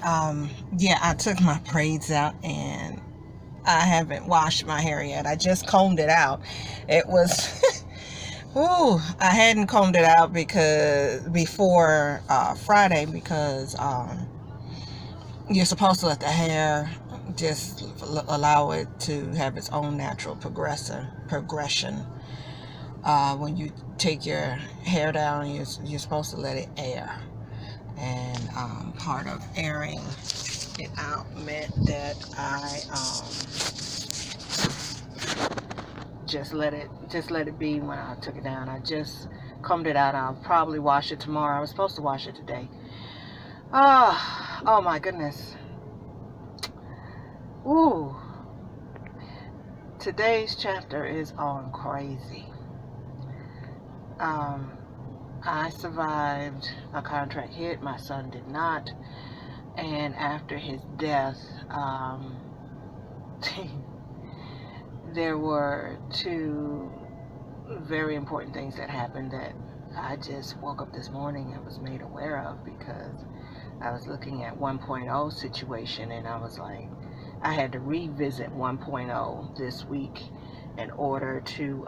Yeah, I took my braids out and I haven't washed my hair yet. I just combed it out. It was, ooh, I hadn't combed it out because before Friday because you're supposed to let the hair just allow it to have its own natural progression. When you take your hair down, you're supposed to let it air. And part of airing it out meant that I just let it be when I took it down. I just combed it out. I'll probably wash it tomorrow. I was supposed to wash it today. Oh my goodness. Ooh. Today's chapter is on crazy. I survived a contract hit. My son did not. And after his death, there were two very important things that happened that I just woke up this morning and was made aware of, because I was looking at 1.0 situation and I was like, I had to revisit 1.0 this week in order to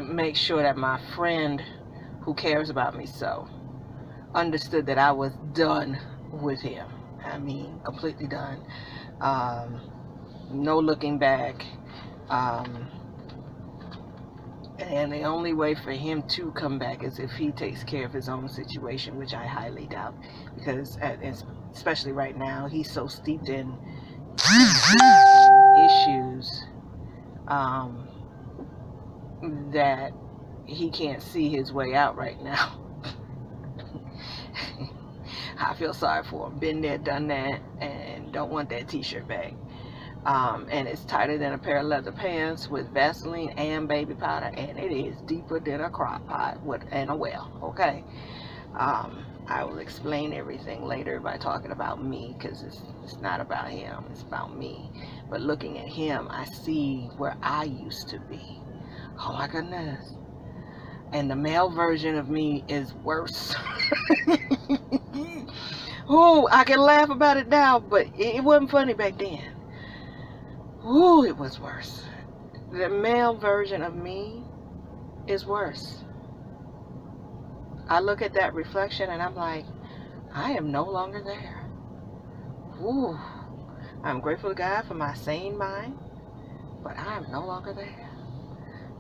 make sure that my friend who cares about me so understood that I was done with him. I mean, completely done. No looking back. And the only way for him to come back is if he takes care of his own situation, which I highly doubt, because especially right now, he's so steeped in issues that he can't see his way out right now. I feel sorry for him. Been there, done that, and don't want that t-shirt back. And it's tighter than a pair of leather pants with Vaseline and baby powder, and it is deeper than a crock pot and a well. Okay. I will explain everything later by talking about me, because it's not about him, it's about me. But looking at him, I see where I used to be. Oh my goodness. And the male version of me is worse. Oh, I can laugh about it now, but it wasn't funny back then. Ooh, it was worse. The male version of me is worse. I look at that reflection and I'm like, I am no longer there. Ooh, I'm grateful to God for my sane mind, but I am no longer there.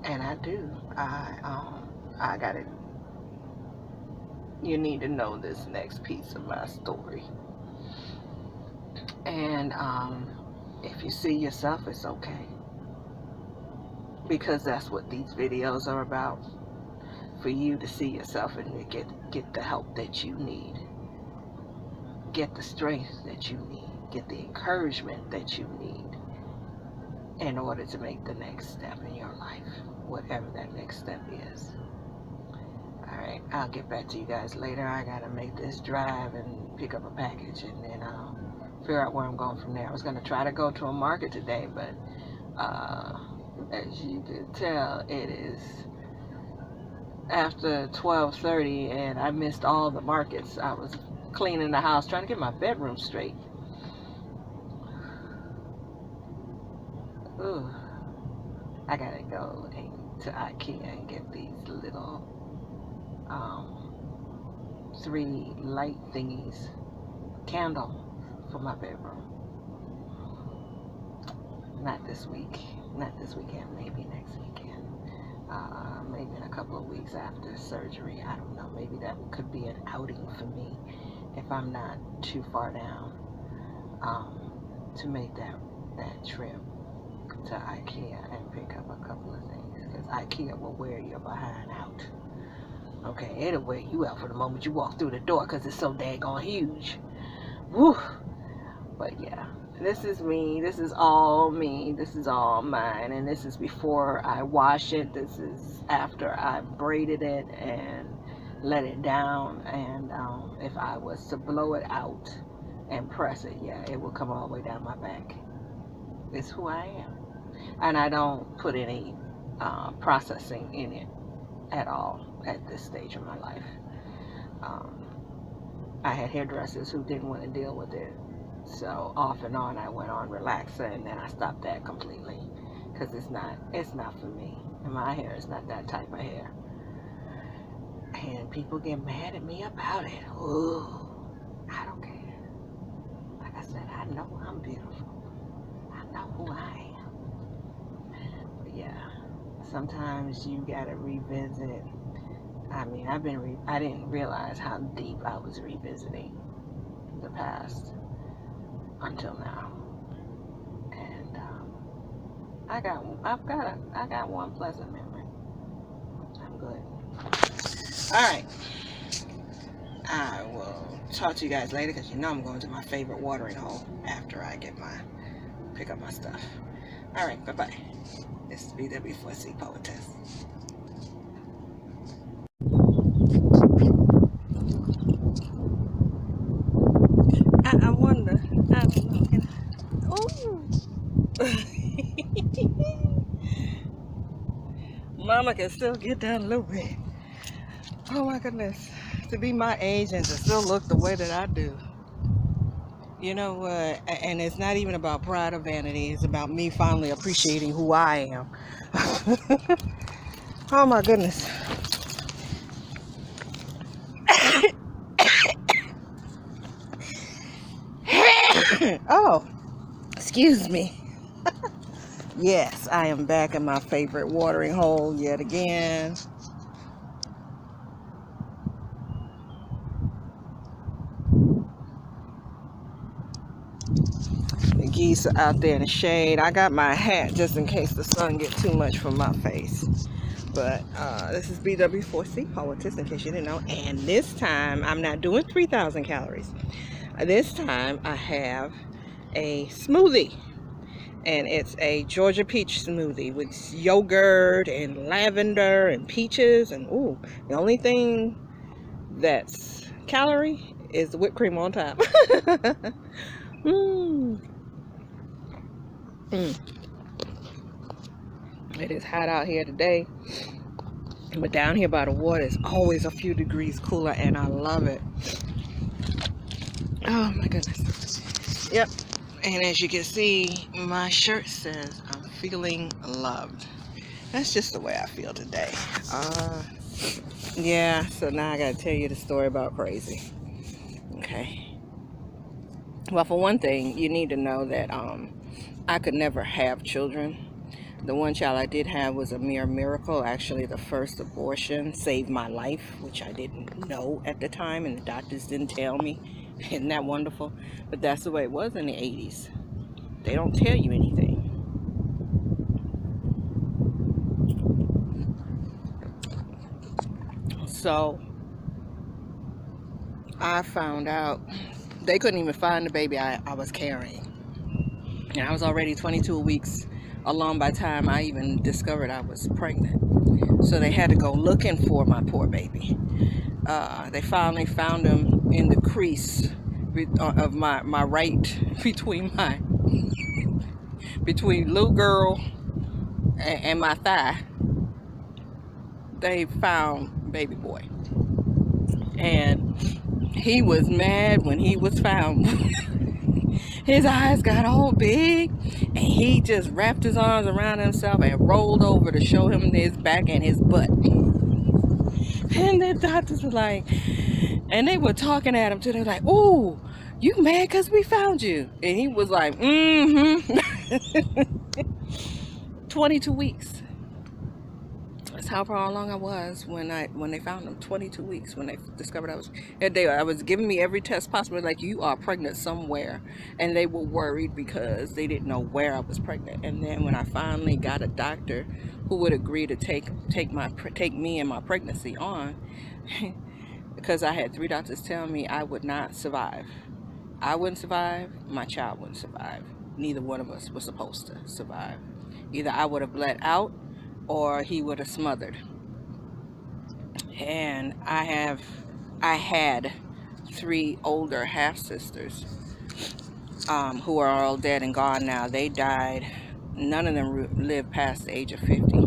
And I gotta, you need to know this next piece of my story. And if you see yourself, it's okay, because that's what these videos are about, for you to see yourself and get the help that you need, get the strength that you need, get the encouragement that you need in order to make the next step in your life, whatever that next step is. Alright, I'll get back to you guys later. I gotta make this drive and pick up a package, and then I'll figure out where I'm going from there. I was gonna try to go to a market today, but as you can tell, it is after 12:30 and I missed all the markets. I was cleaning the house, trying to get my bedroom straight. Ooh, I gotta go to IKEA and get these little 3 light thingies, candle for my bedroom. Not this weekend, maybe next weekend. Maybe in a couple of weeks after surgery. I don't know. Maybe that could be an outing for me if I'm not too far down, to make that trip to IKEA and pick up a couple of things, because IKEA will wear your behind out. Okay, it'll wear you out for the moment you walk through the door, because it's so daggone huge. Woo! But yeah, this is me. This is all me. This is all mine. And this is before I wash it. This is after I braided it and let it down. And if I was to blow it out and press it, yeah, it will come all the way down my back. It's who I am. And I don't put any processing in it at all at this stage of my life. I had hairdressers who didn't want to deal with it. So off and on, I went on relaxer, and then I stopped that completely because it's not for me. And my hair is not that type of hair. And people get mad at me about it. Ooh, I don't care. Like I said, I know I'm beautiful. I know who I am. But yeah, sometimes you gotta revisit. I mean, I didn't realize how deep I was revisiting the past until now. And I got one pleasant memory. I'm good. All right. I will talk to you guys later because you know I'm going to my favorite watering hole after I pick up my stuff. All right. Bye bye. This is BW4C Poetess. I wonder. I don't know. Mama can still get down a little bit. Oh my goodness. To be my age and to still look the way that I do. You know what? And it's not even about pride or vanity. It's about me finally appreciating who I am. Oh my goodness. Oh, excuse me. Yes, I am back in my favorite watering hole yet again. The geese are out there in the shade. I got my hat just in case the sun gets too much from my face. But this is BW4C Poetess, in case you didn't know. And this time, I'm not doing 3,000 calories. This time, I have a smoothie. And it's a Georgia peach smoothie with yogurt and lavender and peaches. And ooh, the only thing that's calorie is the whipped cream on top. Mm. Mm. It is hot out here today, but down here by the water it's always a few degrees cooler, and I love it. Oh my goodness. Yep. And as you can see, my shirt says I'm feeling loved. That's just the way I feel today. Yeah, so now I gotta tell you the story about crazy. Okay. Well, for one thing, you need to know that I could never have children. The one child I did have was a mere miracle. Actually, the first abortion saved my life, which I didn't know at the time, and the doctors didn't tell me. Isn't that wonderful? But that's the way it was in the 80s. They don't tell you anything. So I found out they couldn't even find the baby I was carrying. And I was already 22 weeks along by the time I even discovered I was pregnant. So they had to go looking for my poor baby. They finally found him in the crease of my right between little girl and my thigh. They found baby boy. And he was mad when he was found. His eyes got all big, and he just wrapped his arms around himself and rolled over to show him his back and his butt. And the doctors were like, and they were talking at him too. They were like, "Ooh, you mad because we found you?" And he was like, "Mm-hmm." 22 weeks. That's how far along I was when they found him. 22 weeks when they discovered I was giving me every test possible, like, you are pregnant somewhere, and they were worried because they didn't know where I was pregnant. And then when I finally got a doctor who would agree to take me and my pregnancy on, because I had 3 doctors tell me I would not survive. I wouldn't survive. My child wouldn't survive. Neither one of us was supposed to survive. Either I would have bled out, or he would have smothered. And I had 3 older half-sisters who are all dead and gone now. They died. None of them lived past the age of 50.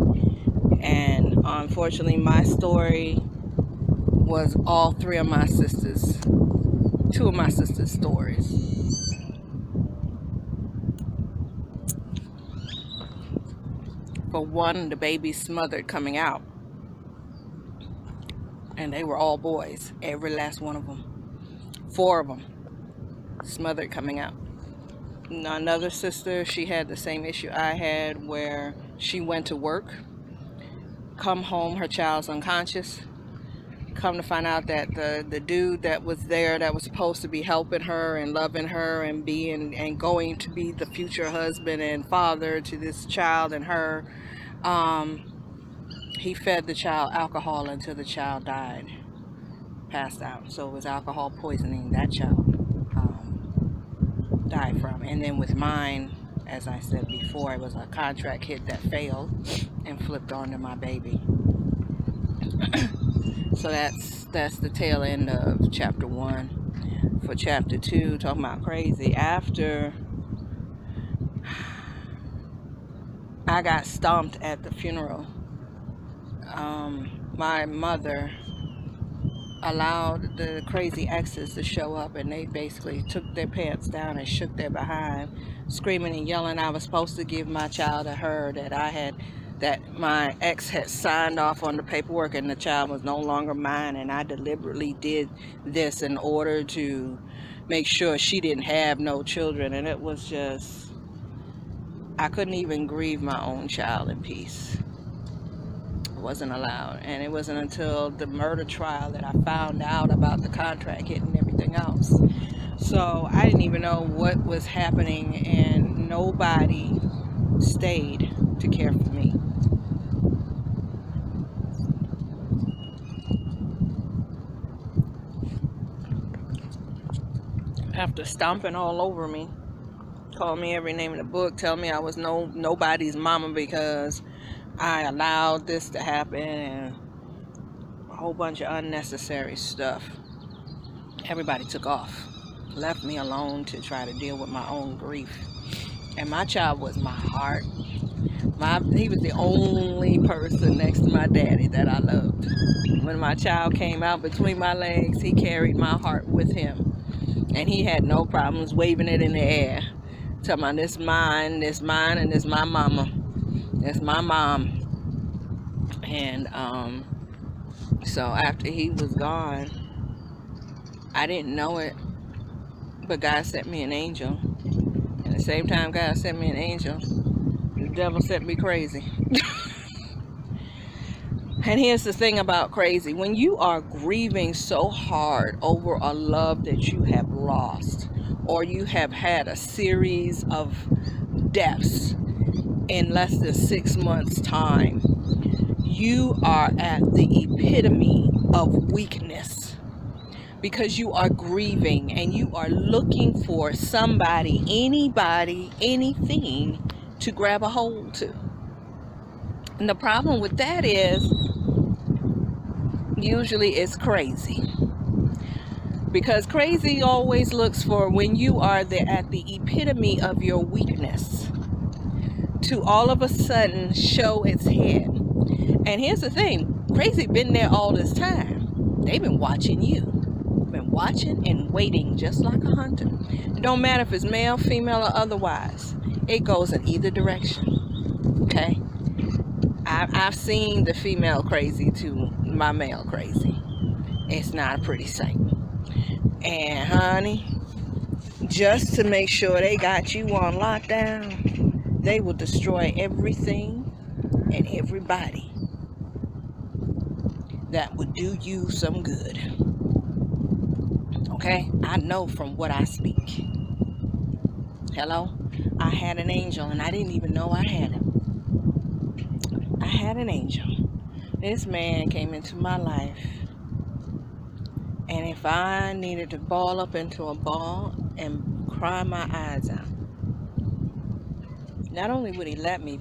And unfortunately, my story was all 3 of my sisters two of my sister's stories. For one, the baby smothered coming out, and they were all boys, every last one of them. 4 of them smothered coming out. Another sister, she had the same issue I had, where she went to work, come home, her child's unconscious. Come to find out that the dude that was there, that was supposed to be helping her and loving her and being and going to be the future husband and father to this child and her, he fed the child alcohol until the child died, passed out. So it was alcohol poisoning that child died from. And then with mine, as I said before, it was a contract hit that failed and flipped onto my baby. So that's the tail end of chapter 1. For chapter 2, talking about crazy, after I got stomped at the funeral, my mother allowed the crazy exes to show up, and they basically took their pants down and shook their behind, screaming and yelling I was supposed to give my child to her, that my ex had signed off on the paperwork and the child was no longer mine, and I deliberately did this in order to make sure she didn't have no children. And it was just, I couldn't even grieve my own child in peace. It wasn't allowed. And it wasn't until the murder trial that I found out about the contract hit and everything else. So I didn't even know what was happening, and nobody stayed to care for me. After stomping all over me, called me every name in the book, telling me I was nobody's mama because I allowed this to happen, and a whole bunch of unnecessary stuff. Everybody took off, left me alone to try to deal with my own grief. And my child was my heart. He was the only person next to my daddy that I loved. When my child came out between my legs, he carried my heart with him. And he had no problems waving it in the air, talking about this mine, and this my mama. That's my mom. And so after he was gone, I didn't know it, but God sent me an angel. And at the same time God sent me an angel, the devil sent me crazy. And here's the thing about crazy. When you are grieving so hard over a love that you have lost, or you have had a series of deaths in less than 6 months' time, you are at the epitome of weakness, because you are grieving and you are looking for somebody, anybody, anything to grab a hold to. And the problem with that is, usually it's crazy. Because crazy always looks for when you are at the epitome of your weakness, to all of a sudden show its head. And here's the thing, crazy been there all this time. They've been watching you. Been watching and waiting just like a hunter. It don't matter if it's male, female, or otherwise. It goes in either direction. Okay? I've seen the female crazy to my male crazy. It's not a pretty sight. And honey, just to make sure they got you on lockdown, they will destroy everything and everybody that would do you some good. Okay? I know from what I speak. Hello? I had an angel and I didn't even know I had him. I had an angel. This man came into my life, and if I needed to ball up into a ball and cry my eyes out, not only would he let me,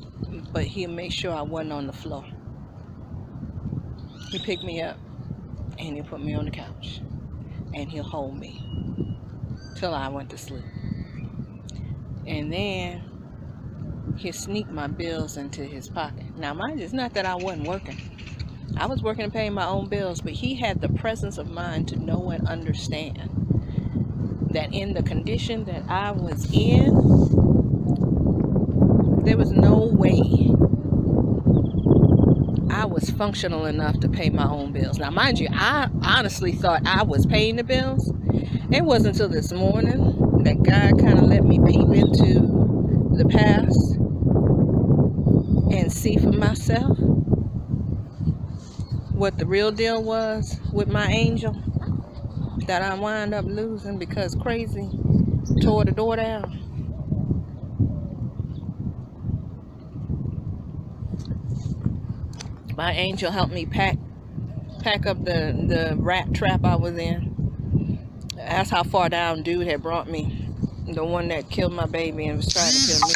but he'd make sure I wasn't on the floor. He picked me up and he'll put me on the couch and he'll hold me till I went to sleep. And then he'll sneak my bills into his pocket. Now, mind you, it's not that I wasn't working. I was working and paying my own bills, but he had the presence of mind to know and understand that in the condition that I was in, there was no way I was functional enough to pay my own bills. Now, mind you, I honestly thought I was paying the bills. It wasn't until this morning that God kind of let me peep into the past and see for myself what the real deal was with my angel that I wound up losing because crazy tore the door down. My angel helped me pack up the rat trap I was in. That's how far down dude had brought me. The one that killed my baby and was trying to kill me.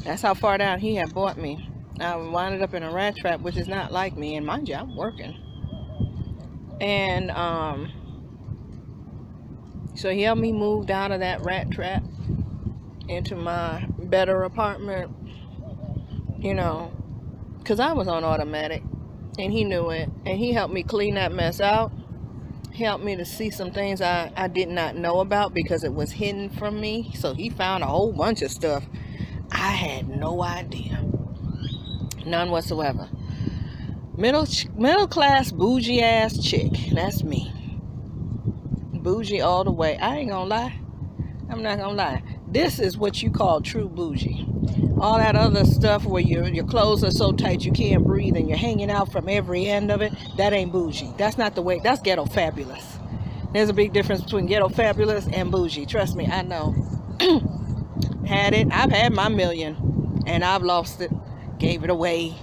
That's how far down he had brought me. I wound up in a rat trap, which is not like me. And mind you, I'm working. And so he helped me move out of that rat trap into my better apartment, you know, because I was on automatic and he knew it. And he helped me clean that mess out. He helped me to see some things I did not know about because it was hidden from me. So he found a whole bunch of stuff I had no idea. None whatsoever. Middle class bougie ass chick. That's me. Bougie all the way. I ain't gonna lie. I'm not gonna lie. This is what you call true bougie. All that other stuff where your clothes are so tight you can't breathe and you're hanging out from every end of it, that ain't bougie. That's not the way. That's ghetto fabulous. There's a big difference between ghetto fabulous and bougie. Trust me, I know. Had it. I've had my million and I've lost it. Gave it away.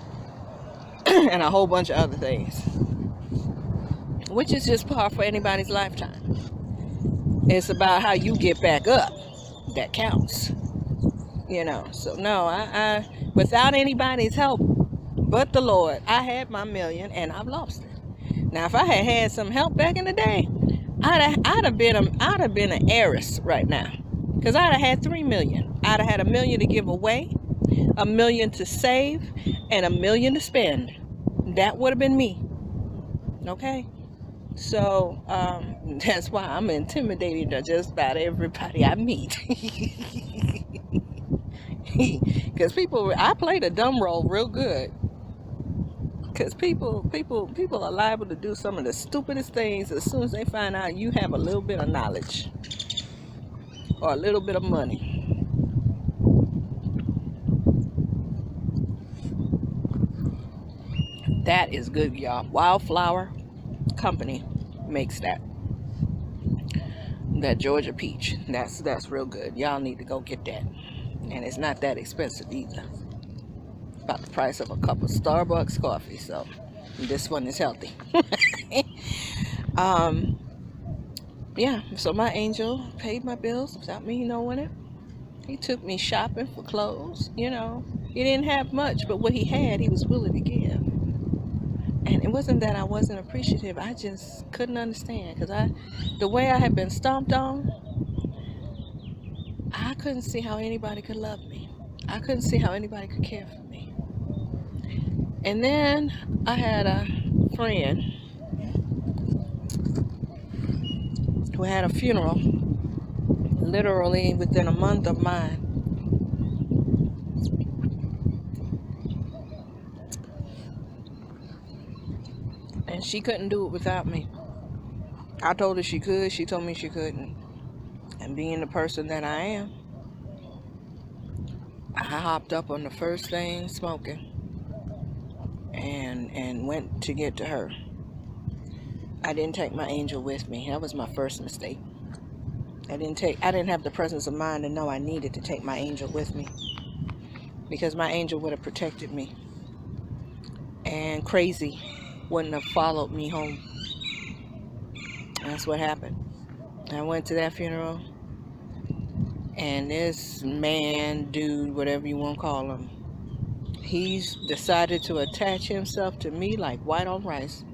And a whole bunch of other things. Which is just par for anybody's lifetime. It's about how you get back up that counts. You know, so no, I without anybody's help but the Lord, I had my million and I've lost it. Now, if I had had some help back in the day, I'd have been an heiress right now, because I'd have had 3 million. I'd have had $1 million to give away, $1 million to save, and $1 million to spend. That would have been me. Okay. So that's why I'm intimidated to just about everybody I meet. Because I play the dumb role real good. Because people are liable to do some of the stupidest things as soon as they find out you have a little bit of knowledge or a little bit of money. That is good, y'all. Wildflower Company makes that Georgia peach. That's real good. Y'all need to go get that. And it's not that expensive either. About the price of a cup of Starbucks coffee. So this one is healthy. Yeah, so my angel paid my bills without me knowing it. He took me shopping for clothes. You know, he didn't have much, but what he had, he was willing to give. And it wasn't that I wasn't appreciative. I just couldn't understand, because the way I had been stomped on, I couldn't see how anybody could love me. I couldn't see how anybody could care for me. And then I had a friend who had a funeral literally within a month of mine. And she couldn't do it without me. I told her she could. She told me she couldn't. And being the person that I am, I hopped up on the first thing smoking and went to get to her. I didn't take my angel with me. That was my first mistake. I didn't have the presence of mind to know I needed to take my angel with me, because my angel would have protected me. And crazy wouldn't have followed me home. That's what happened. I went to that funeral, and this man, dude, whatever you want to call him, he's decided to attach himself to me like white on rice.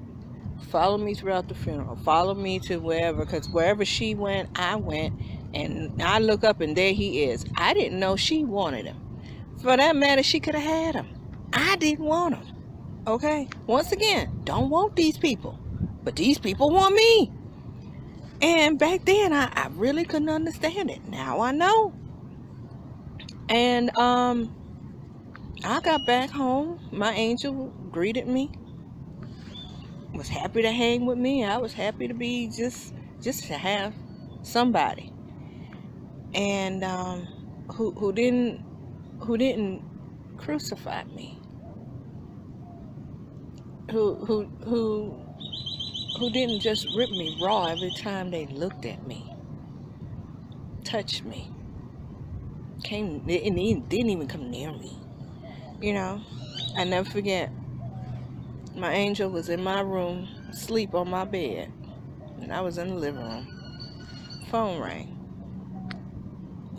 Follow me throughout the funeral. Follow me to wherever, because wherever she went, I went. And I look up and there he is. I didn't know she wanted him. For that matter, she could have had him. I didn't want him. Okay? Once again, don't want these people. But these people want me. And back then, I really couldn't understand it. Now I know. And I got back home. My angel greeted me. Was happy to hang with me. I was happy to be just to have somebody. And who didn't crucify me. Who didn't just rip me raw every time they looked at me, touched me, and he didn't even come near me. You know, I never forget. My angel was in my room, asleep on my bed, and I was in the living room. Phone rang.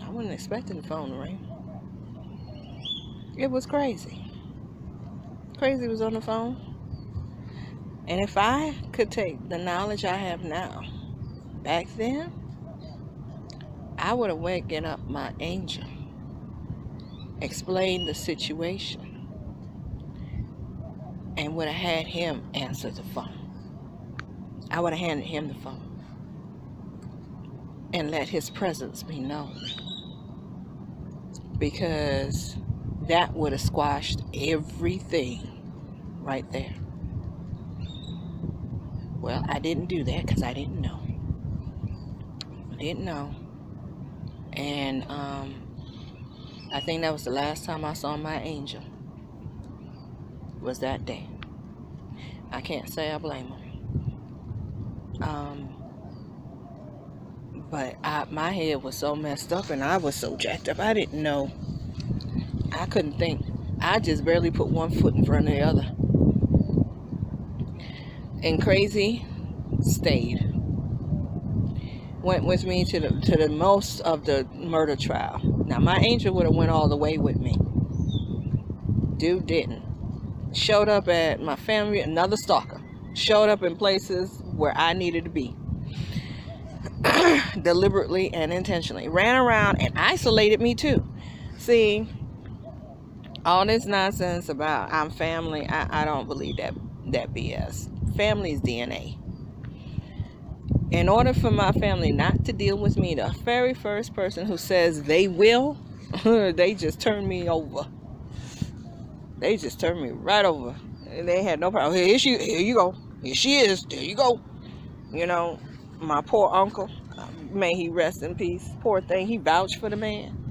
I wasn't expecting the phone to ring. It was crazy. Crazy was on the phone. And if I could take the knowledge I have now, back then, I would have waken up my angel, explained the situation, and would have had him answer the phone. I would have handed him the phone and let his presence be known, because that would have squashed everything right there. Well, I didn't do that because I didn't know. And I think that was the last time I saw my angel, was that day. I can't say I blame him. But my head was so messed up and I was so jacked up. I didn't know. I couldn't think. I just barely put one foot in front of the other. And crazy stayed. Went with me to the most of the murder trial. Now my angel would have went all the way with me. Dude didn't. Showed up at my family, another stalker. Showed up in places where I needed to be. Deliberately and intentionally. Ran around and isolated me too. See, all this nonsense about I'm family, I don't believe that BS. Family is DNA. In order for my family not to deal with me, the very first person who says they will, they just turn me over. They just turned me right over. And they had no problem. Here you go. Here she is. There you go. You know, my poor uncle, may he rest in peace. Poor thing, he vouched for the man.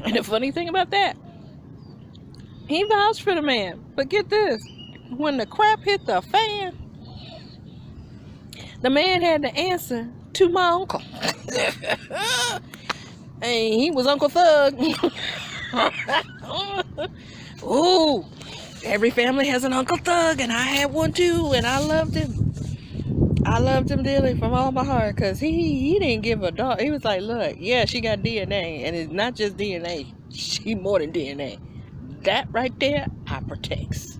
And the funny thing about that, he vouched for the man. But get this, when the crap hit the fan, the man had to answer to my uncle. And he was Uncle Thug. Ooh, every family has an Uncle Thug, and I had one too, and I loved him. I loved him dearly from all my heart, because he didn't give a dog. He was like, look, yeah, she got DNA, and it's not just DNA. She more than DNA. That right there, I protects.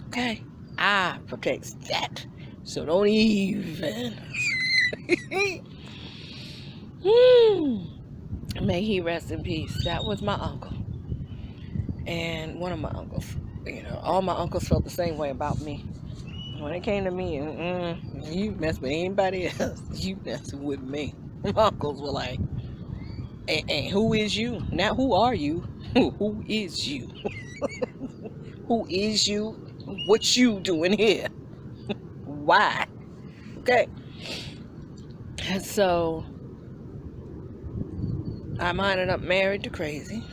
Okay? I protects that. So don't even. May he rest in peace. That was my uncle. And one of my uncles. You know, all my uncles felt the same way about me. When it came to me, you mess with anybody else, you messing with me. My uncles were like, and who is you? Now, who are you? Who is you? Who is you? What you doing here? Why? Okay. And so, I ended up married to Crazy,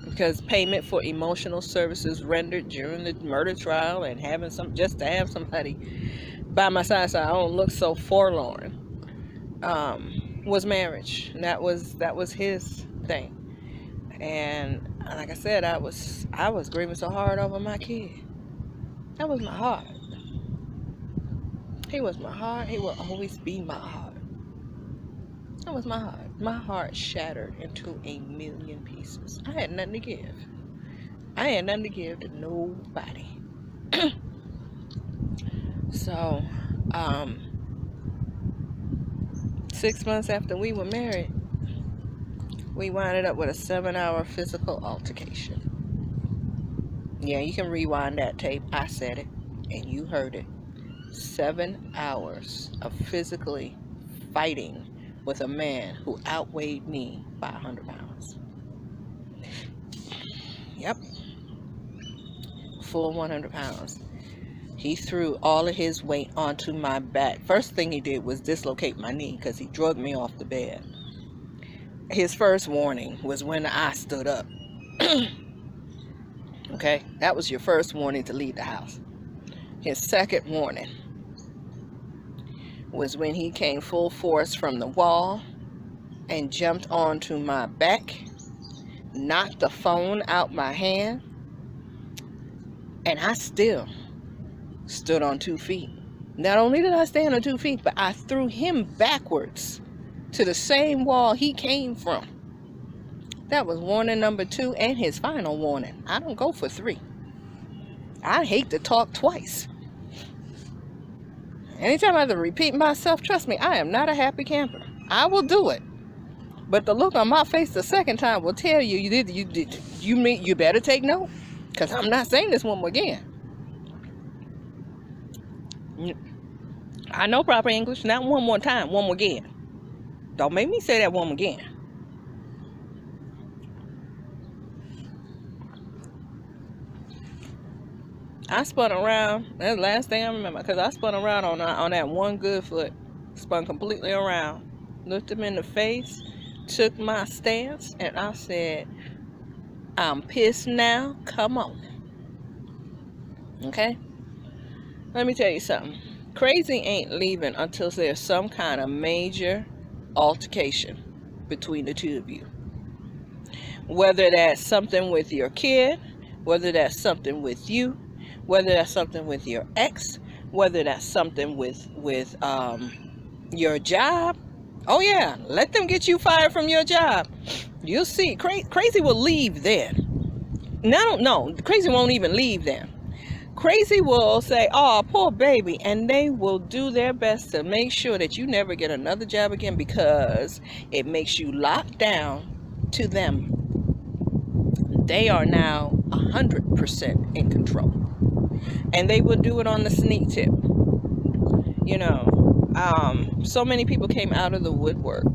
because payment for emotional services rendered during the murder trial and having just to have somebody by my side so I don't look so forlorn, was marriage. And that was his thing. And like I said, I was grieving so hard over my kid. That was my heart. He was my heart. He will always be my heart. That was my heart. My heart shattered into 1,000,000 pieces. I had nothing to give. I had nothing to give to nobody. So, 6 months after we were married, we wound up with a 7-hour physical altercation. Yeah, you can rewind that tape. I said it, and you heard it. 7 hours of physically fighting with a man who outweighed me by 100 pounds. Yep, full 100 pounds. He threw all of his weight onto my back. First thing he did was dislocate my knee because he drugged me off the bed. His first warning was when I stood up. Okay, that was your first warning to leave the house. His second warning was when he came full force from the wall and jumped onto my back, knocked the phone out my hand, and I still stood on 2 feet. Not only did I stand on 2 feet, but I threw him backwards to the same wall he came from. That was warning number 2 and his final warning. I don't go for 3. I hate to talk twice. Anytime I have to repeat myself, trust me, I am not a happy camper. I will do it. But the look on my face the second time will tell you you better take note, because I'm not saying this one more again. I know proper English. Not one more time, one more again. Don't make me say that one more again. I spun around. That's the last thing I remember, because I spun around on that one good foot. Spun completely around. Looked him in the face. Took my stance. And I said, I'm pissed now. Come on. Okay? Let me tell you something. Crazy ain't leaving until there's some kind of major altercation between the two of you. Whether that's something with your kid, whether that's something with you, whether that's something with your ex, whether that's something with your job. Oh yeah, let them get you fired from your job. You'll see. Crazy will leave then. No, crazy won't even leave then. Crazy will say, oh, poor baby, and they will do their best to make sure that you never get another job again, because it makes you locked down to them. They are now 100% in control. And they will do it on the sneak tip. You know, so many people came out of the woodwork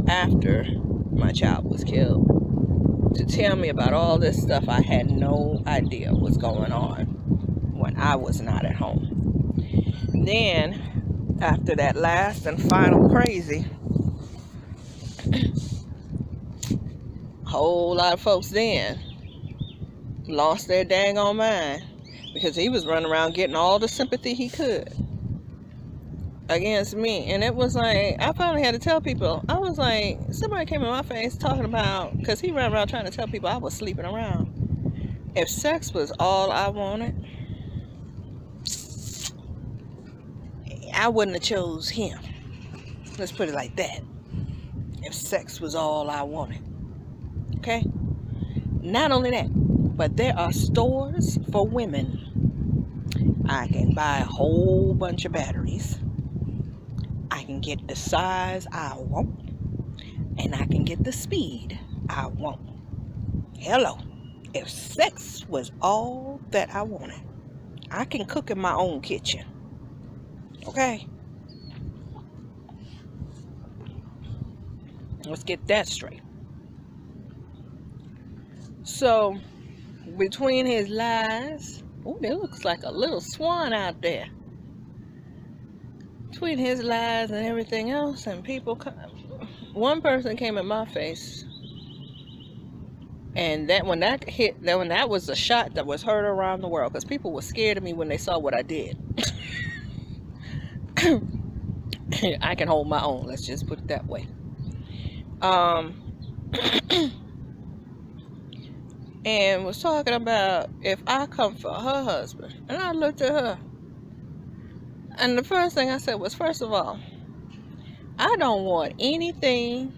after my child was killed to tell me about all this stuff I had no idea was going on when I was not at home. Then, after that last and final crazy, a whole lot of folks then lost their dang on mind, because he was running around getting all the sympathy he could against me. And it was like, I finally had to tell people. I was like, somebody came in my face talking about, because he ran around trying to tell people I was sleeping around. If sex was all I wanted, I wouldn't have chose him. Let's put it like that. If sex was all I wanted. Okay? Not only that, but there are stores for women. I can buy a whole bunch of batteries. I can get the size I want. And I can get the speed I want. Hello. If sex was all that I wanted, I can cook in my own kitchen. Okay? Let's get that straight. So, between his lies, oh, there looks like a little swan out there. Between his lies and everything else, and people, one person came in my face, and when that was a shot that was heard around the world, because people were scared of me when they saw what I did. I can hold my own. Let's just put it that way. And was talking about if I come for her husband. And I looked at her. And the first thing I said was, first of all, I don't want anything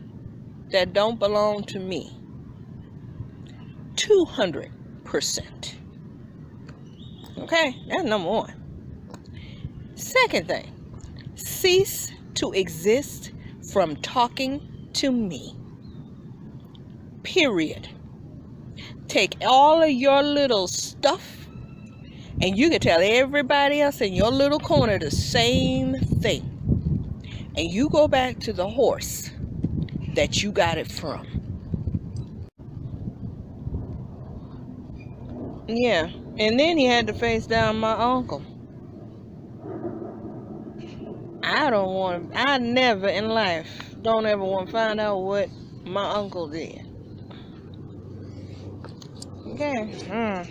that don't belong to me. 200%. Okay? That's number one. Second thing, cease to exist from talking to me. Period. take all of your little stuff and you can tell everybody else in your little corner the same thing. And you go back to the horse that you got it from. Yeah. And then he had to face down my uncle. I never in life don't ever want to find out what my uncle did. Okay.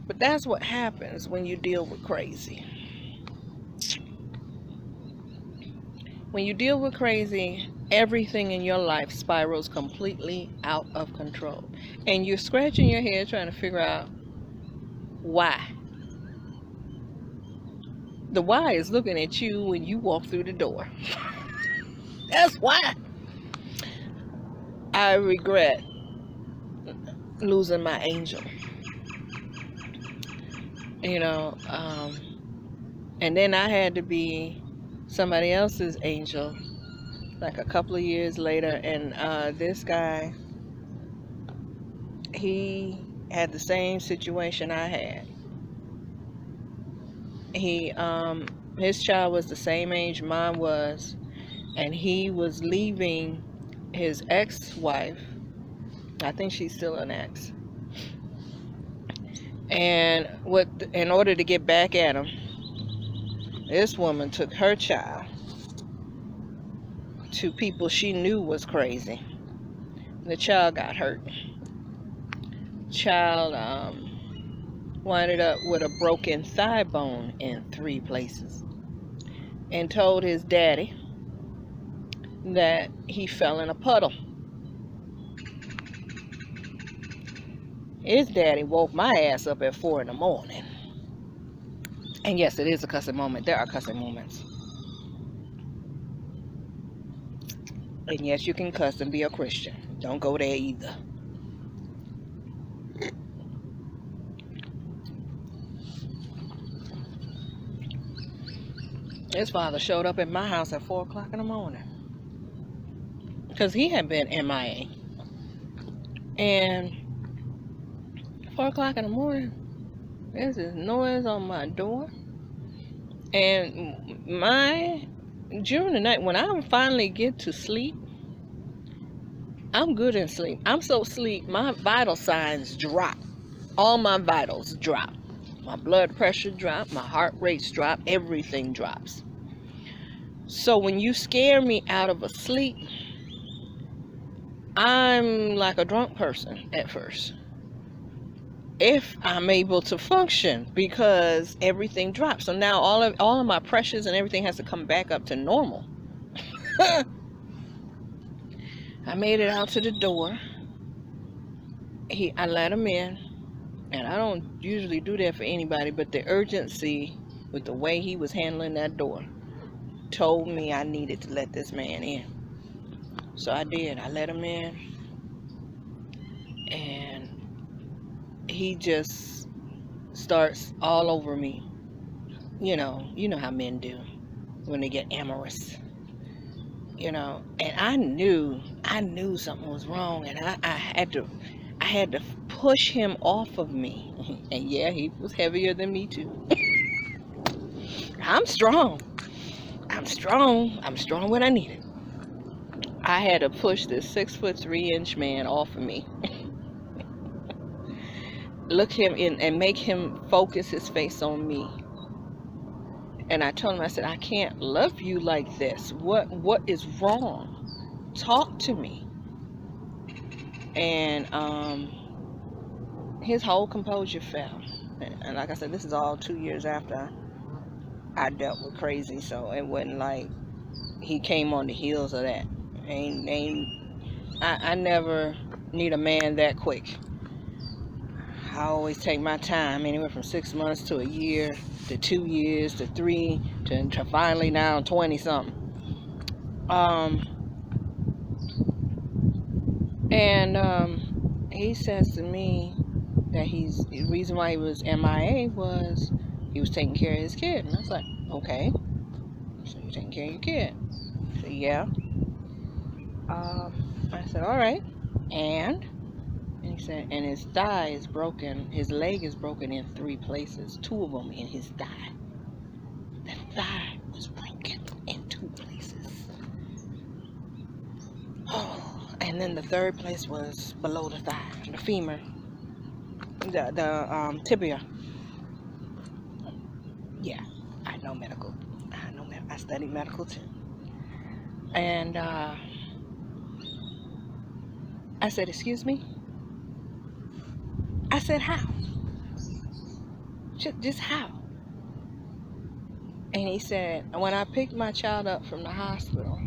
But that's what happens when you deal with crazy. When you deal with crazy, everything in your life spirals completely out of control. And you're scratching your head trying to figure out why. The why is looking at you when you walk through the door. That's why. I regret losing my angel. And then I had to be somebody else's angel like a couple of years later, and this guy, he had the same situation I had. His child was the same age mine was, and he was leaving his ex-wife. I think she's still an ex. And in order to get back at him, this woman took her child to people she knew was crazy. The child got hurt. Child winded up with a broken thigh bone in 3 places, and told his daddy that he fell in a puddle. His daddy woke my ass up at 4 in the morning. And yes, it is a cussing moment. There are cussing moments. And yes, you can cuss and be a Christian. Don't go there either. His father showed up at my house at 4 o'clock in the morning, because he had been MIA. And 4 o'clock in the morning, there's this noise on my door. And during the night, when I finally get to sleep, I'm good in sleep. I'm so asleep, my vital signs drop. All my vitals drop. My blood pressure drops, my heart rates drop, everything drops. So when you scare me out of a sleep, I'm like a drunk person at first, if I'm able to function, because everything drops. So now all of my pressures and everything has to come back up to normal. I made it out to the door. I let him in, and I don't usually do that for anybody, but the urgency with the way he was handling that door told me I needed to let this man in. So I did. I let him in, and he just starts all over me. You know how men do when they get amorous. And I knew something was wrong, and I had to push him off of me. And yeah, he was heavier than me too. I'm strong when I need it. I had to push this 6'3" man off of me. Look him in and make him focus his face on me. And I told him, I said, I can't love you like this. What is wrong? Talk to me. And his whole composure fell. And like I said, this is all 2 years after I dealt with crazy, so it wasn't like he came on the heels of that. I never need a man that quick. I always take my time, anywhere from 6 months to a year, to 2 years, to 3, to finally now 20 something. He says to me that the reason why he was MIA was he was taking care of his kid. And I was like, okay. You taking care of your kid? I said, yeah. I said, all right. And he said, and his thigh is broken. His leg is broken in 3 places. 2 of them in his thigh. The thigh was broken in 2 places. Oh, and then the 3rd place was below the thigh, the femur, the tibia. Yeah, I know medical. I studied medical too. And I said, excuse me? I said, how? Just how? And he said, when I picked my child up from the hospital,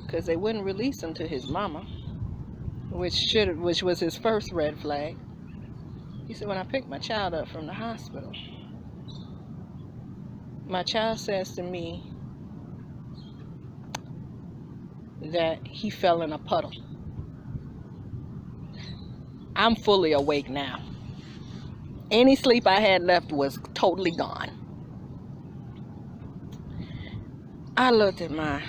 because they wouldn't release him to his mama, which was his first red flag. He said, when I picked my child up from the hospital, my child says to me that he fell in a puddle. I'm fully awake now. Any sleep I had left was totally gone. I looked at my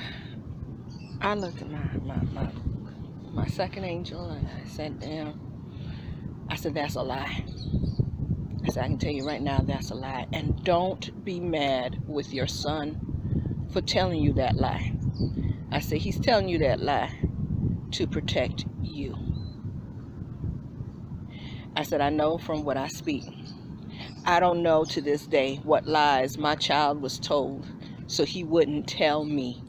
second angel, and I said to him, I said, that's a lie. I said, I can tell you right now, that's a lie. And don't be mad with your son for telling you that lie. I said, he's telling you that lie to protect you. I said, I know from what I speak. I don't know to this day what lies my child was told so he wouldn't tell me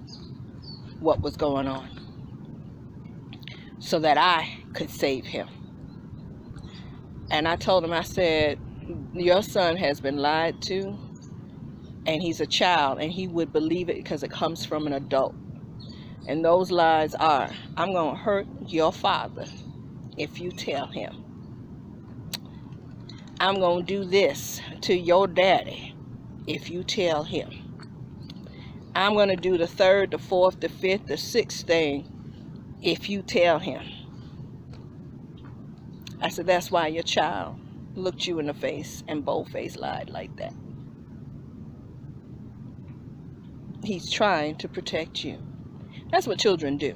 what was going on, so that I could save him. And I told him, I said, your son has been lied to, and he's a child, and he would believe it because it comes from an adult. And those lies are, I'm going to hurt your father if you tell him. I'm going to do this to your daddy if you tell him. I'm going to do the 3rd, the 4th, the 5th, the 6th thing if you tell him. I said, that's why your child looked you in the face and bold-faced lied like that. He's trying to protect you. That's what children do.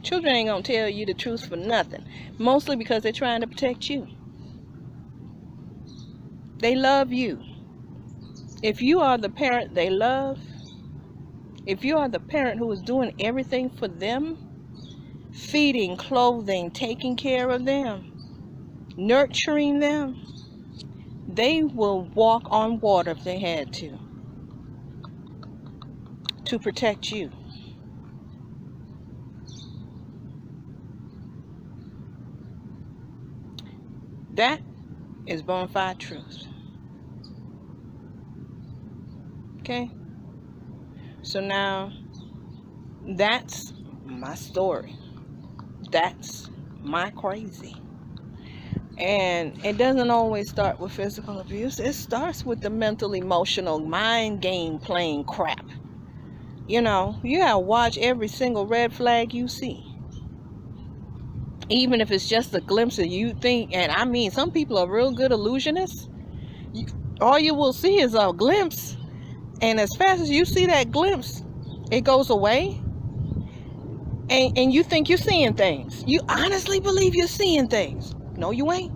Children ain't going to tell you the truth for nothing. Mostly because they're trying to protect you. They love you. If you are the parent they love, if you are the parent who is doing everything for them, feeding, clothing, taking care of them, nurturing them, they will walk on water if they had to protect you. That is bona fide truth. Okay? So now, that's my story. That's my crazy. And it doesn't always start with physical abuse. It starts with the mental, emotional, mind game playing crap. You know, you gotta watch every single red flag you see. Even if it's just a glimpse of you think, and I mean, some people are real good illusionists. All you will see is a glimpse. And as fast as you see that glimpse, it goes away. And you think you're seeing things. You honestly believe you're seeing things. No, you ain't.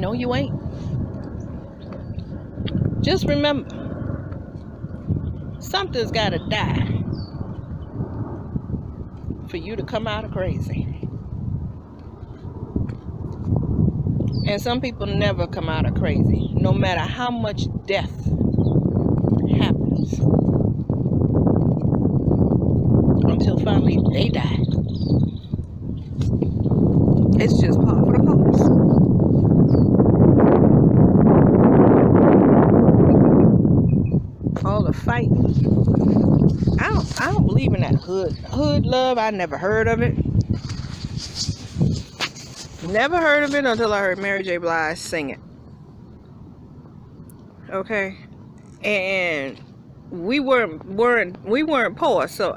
No, you ain't. Just remember, something's got to die for you to come out of crazy. And some people never come out of crazy, no matter how much death happens, until finally they die. It's just par for the course. All the fighting. I don't believe in that hood love. I never heard of it. Never heard of it until I heard Mary J. Blige sing it. Okay, and we weren't poor, so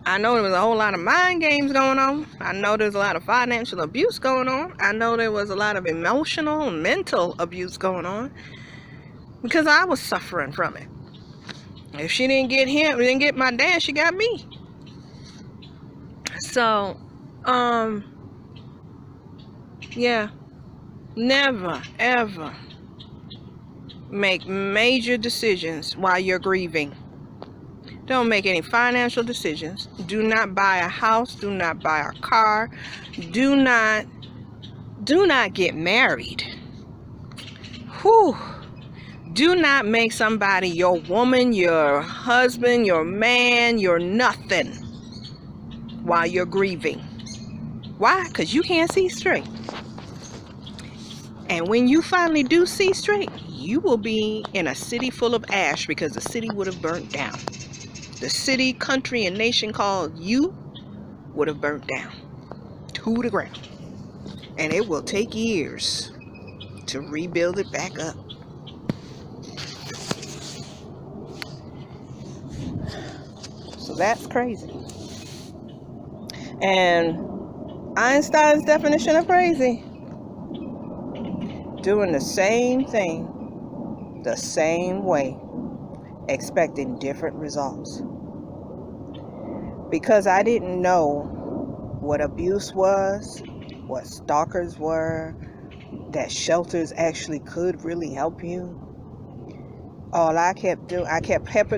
I know there was a whole lot of mind games going on. I know there's a lot of financial abuse going on. I know there was a lot of emotional and mental abuse going on because I was suffering from it. If she didn't get him, didn't get my dad, she got me. So, yeah, never, ever make major decisions while you're grieving. Don't make any financial decisions. Do not buy a house. Do not buy a car. Do not get married. Whew. Do not make somebody your woman, your husband, your man, your nothing while you're grieving. Why? Because you can't see straight. And when you finally do see straight, you will be in a city full of ash because the city would have burnt down. The city, country, and nation called you would have burnt down to the ground. And it will take years to rebuild it back up. So that's crazy. And Einstein's definition of crazy: doing the same thing the same way, expecting different results. Because I didn't know what abuse was, what stalkers were, that shelters actually could really help you. All I kept doing, I kept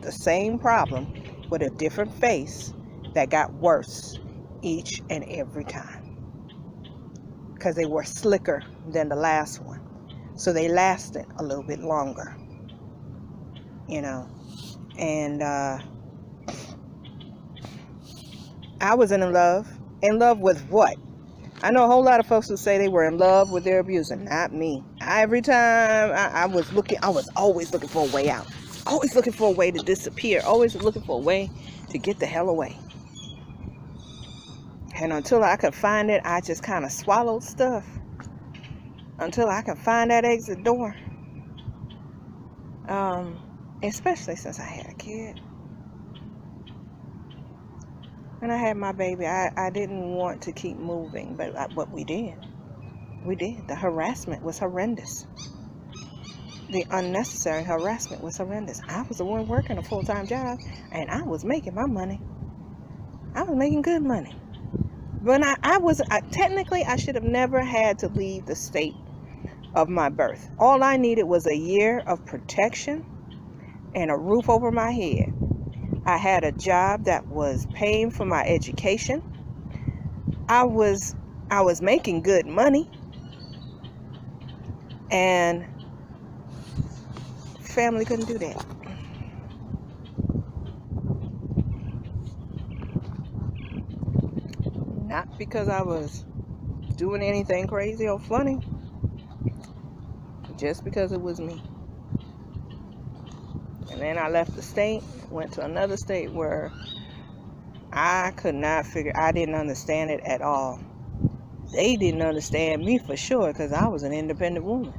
the same problem with a different face that got worse each and every time. Because they were slicker than the last one. So they lasted a little bit longer. You know. And I was in love. In love with what? I know a whole lot of folks who say they were in love with their abuser. Not me. Every time I was always looking for a way out. Always looking for a way to disappear. Always looking for a way to get the hell away. And until I could find it, I just kind of swallowed stuff. Until I could find that exit door. Especially since I had a kid. When I had my baby, I didn't want to keep moving, but we did. We did. The harassment was horrendous. The unnecessary harassment was horrendous. I was the one working a full-time job, and I was making my money. I was making good money. But technically, I should have never had to leave the state of my birth. All I needed was a year of protection and a roof over my head. I had a job that was paying for my education. I was making good money. And family couldn't do that. Not because I was doing anything crazy or funny. Just because it was me. And then I left the state, went to another state where I didn't understand it at all. They didn't understand me for sure because I was an independent woman.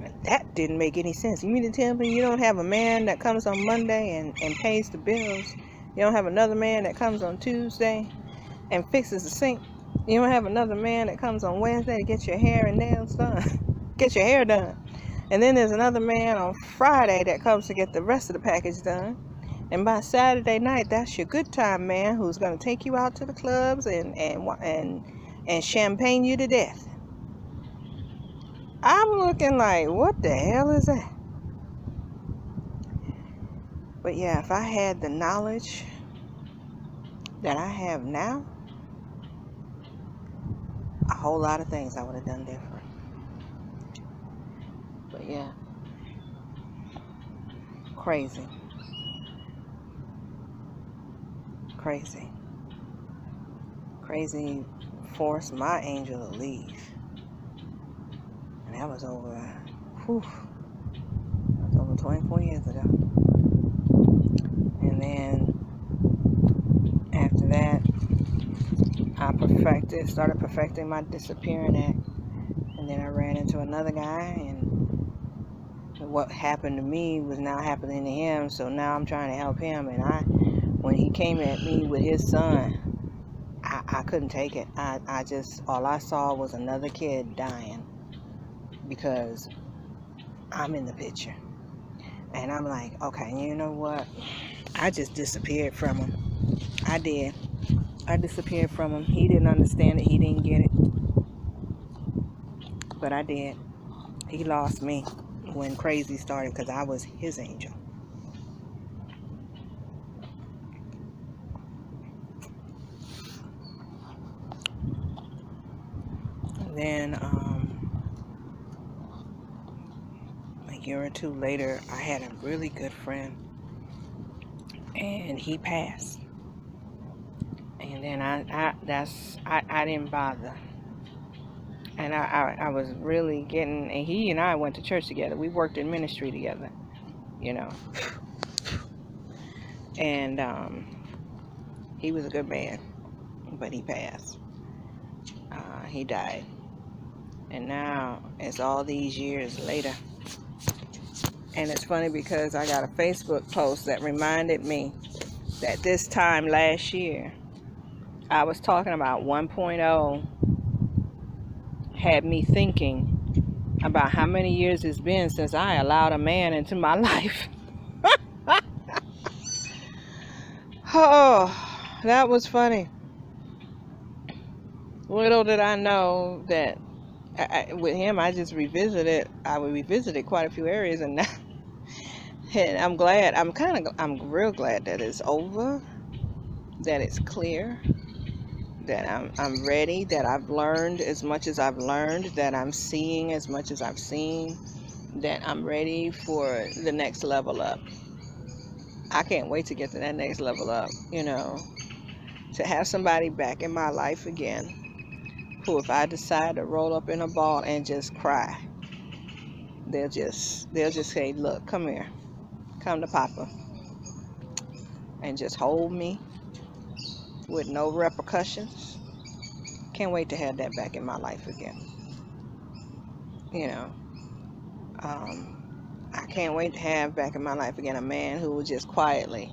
And that didn't make any sense. You mean to tell me you don't have a man that comes on Monday and pays the bills? You don't have another man that comes on Tuesday and fixes the sink? You don't have another man that comes on Wednesday to get your hair and nails done? Get your hair done. And then there's another man on Friday that comes to get the rest of the package done. And by Saturday night, that's your good time man who's going to take you out to the clubs and champagne you to death. I'm looking like, what the hell is that? But yeah, if I had the knowledge that I have now, a whole lot of things I would have done different. But yeah, crazy forced my angel to leave, and that was over 24 years ago. And then after that, I started perfecting my disappearing act, and then I ran into another guy, and what happened to me was now happening to him. So now I'm trying to help him, and I when he came at me with his son, I couldn't take it. All I saw was another kid dying because I'm in the picture. And I'm like, okay, you know what? I just disappeared from him. I did. I disappeared from him. He didn't understand it. He didn't get it. But I did. He lost me when crazy started because I was his angel. And then a year or two later, I had a really good friend, and he passed. And then I didn't bother. And I was really getting, and he and I went to church together. We worked in ministry together, you know. And he was a good man, but he passed. He died. And now it's all these years later. And it's funny because I got a Facebook post that reminded me that this time last year, I was talking about 1.0 had me thinking about how many years it's been since I allowed a man into my life. Oh, that was funny. Little did I know that with him, I revisited quite a few areas, and now, and I'm glad. I'm real glad that it's over, that it's clear, that I'm ready, that I've learned as much as I've learned, that I'm seeing as much as I've seen, that I'm ready for the next level up. I can't wait to get to that next level up, you know, to have somebody back in my life again who, if I decide to roll up in a ball and just cry, they'll just say, look, come here, come to Papa, and just hold me with no repercussions. Can't wait to have that back in my life again. You know, I can't wait to have back in my life again a man who will just quietly,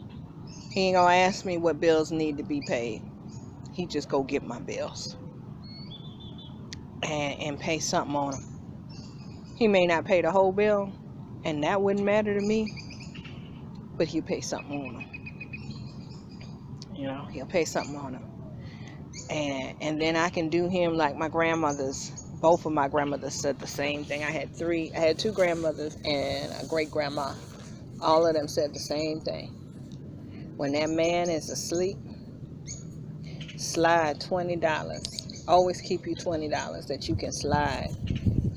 he ain't gonna ask me what bills need to be paid. He just go get my bills and pay something on them. He may not pay the whole bill, and that wouldn't matter to me, but he'll pay something on them. You know, he'll pay something on them. And then I can do him like my grandmothers. Both of my grandmothers said the same thing. I had two grandmothers and a great grandma. All of them said the same thing. When that man is asleep, slide $20. Always keep you $20 that you can slide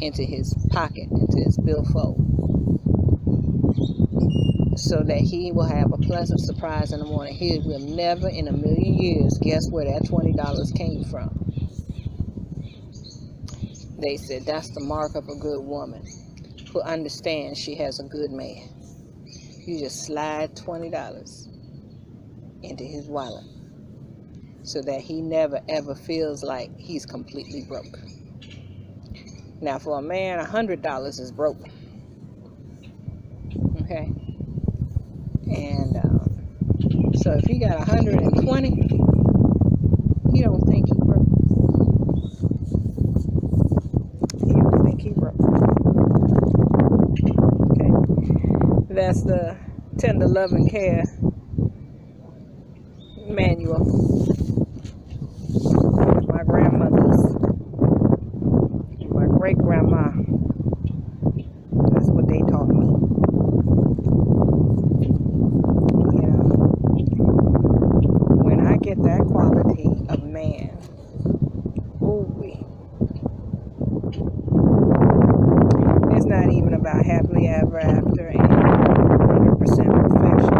into his pocket, into his billfold, so that he will have a pleasant surprise in the morning. He will never in a million years guess where that $20 came from. They said that's the mark of a good woman who understands she has a good man. You just slide $20 into his wallet so that he never ever feels like he's completely broke. Now for a man, $100 is broke. Okay? And so if he got 120, he don't think he broke. He don't think he broke. Okay? That's the tender love and care manual. My grandmother's, my great grandma, that's what they taught me. You know, when I get that quality of man, ooh-wee, it's not even about happily ever after and 100% perfection.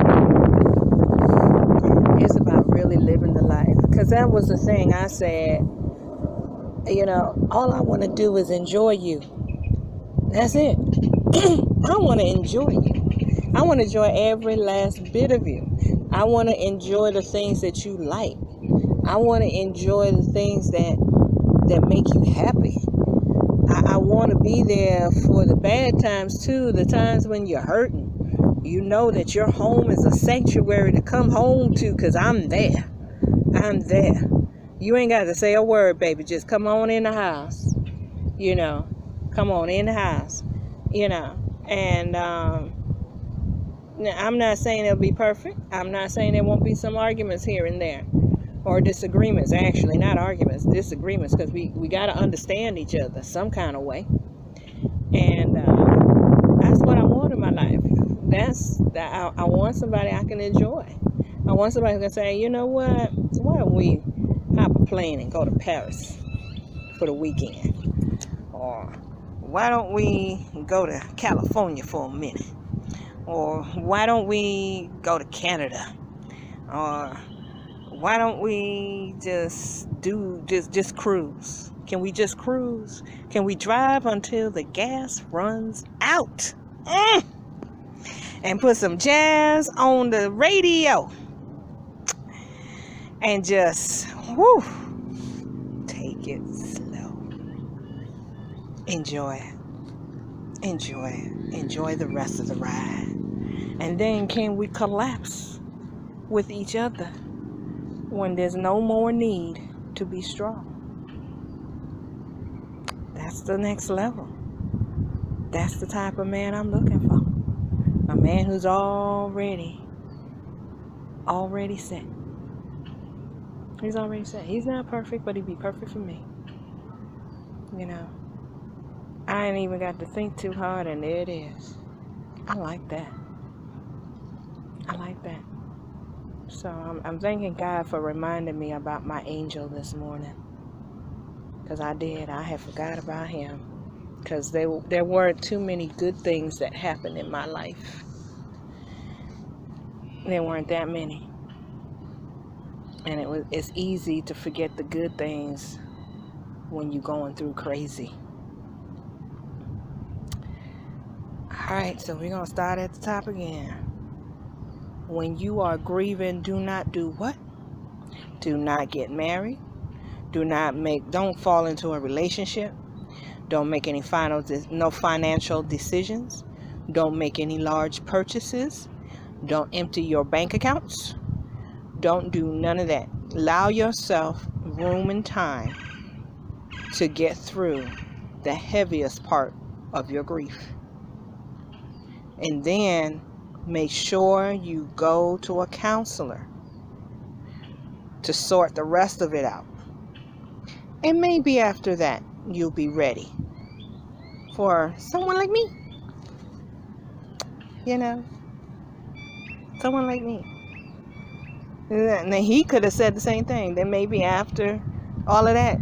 It's about really living the life. Because that was the thing I said, you know, all I want to do is enjoy you. That's it. I want to enjoy you. I want to enjoy every last bit of you. I want to enjoy the things that you like. I want to enjoy the things that make you happy. I want to be there for the bad times too, the times when you're hurting. You know that your home is a sanctuary to come home to, because I'm there. I'm there. You ain't got to say a word, baby. Just come on in the house. You know, come on in the house. You know, and now, I'm not saying it'll be perfect. I'm not saying there won't be some arguments here and there, or disagreements. Actually, not arguments, disagreements, because we got to understand each other some kind of way. And that's what I want in my life. I want somebody I can enjoy. I want somebody who can say, you know what? Why don't we hop a plane and go to Paris for the weekend? Or why don't we go to California for a minute? Or why don't we go to Canada? Or why don't we just cruise? Can we just cruise? Can we drive until the gas runs out? And put some jazz on the radio. And just, take it slow. Enjoy it. Enjoy the rest of the ride. And then can we collapse with each other when there's no more need to be strong? That's the next level. That's the type of man I'm looking for. A man who's already set. He's already set. He's not perfect, but he'd be perfect for me. You know, I ain't even got to think too hard, and there it is. I like that. So I'm thanking God for reminding me about my angel this morning. Because I had forgot about him. Because there weren't too many good things that happened in my life. There weren't that many. And it's easy to forget the good things when you're going through crazy. Alright, so we're going to start at the top again. When you are grieving, do not do what? Do not get married. Don't fall into a relationship. Don't make any no financial decisions. Don't make any large purchases. Don't empty your bank accounts. Don't do none of that. Allow yourself room and time to get through the heaviest part of your grief. And then make sure you go to a counselor to sort the rest of it out. And maybe after that, you'll be ready for someone like me. You know, someone like me. And then he could have said the same thing. Then maybe after all of that,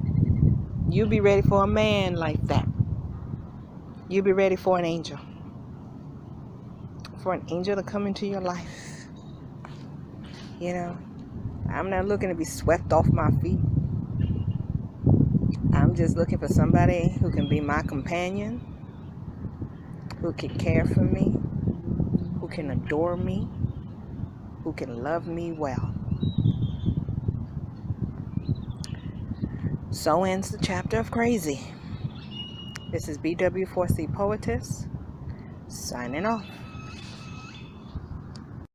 you'll be ready for a man like that. You'll be ready for an angel. For an angel to come into your life. You know, I'm not looking to be swept off my feet. I'm just looking for somebody who can be my companion, who can care for me, who can adore me, who can love me well. So ends the chapter of Crazy. This is BW4C Poetess, signing off.